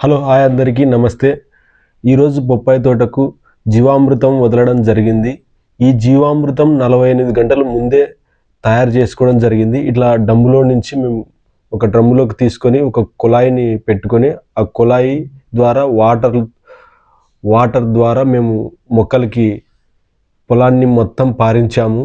Hello hi అందరికీ నమస్తే. ఈరోజు బొప్పాయి తోటకు జీవామృతం వదలడం జరిగింది. ఈ జీవామృతం 48 గంటల ముందే తయారు చేసుకోవడం జరిగింది. ఇట్లా డ్రమ్ములో నుంచి మేము ఒక డ్రమ్ములోకి తీసుకొని ఒక కుళాయిని పెట్టుకొని ఆ కుళాయి ద్వారా వాటర్ ద్వారా మేము మొక్కలకి పొలాన్ని మొత్తం పారించాము.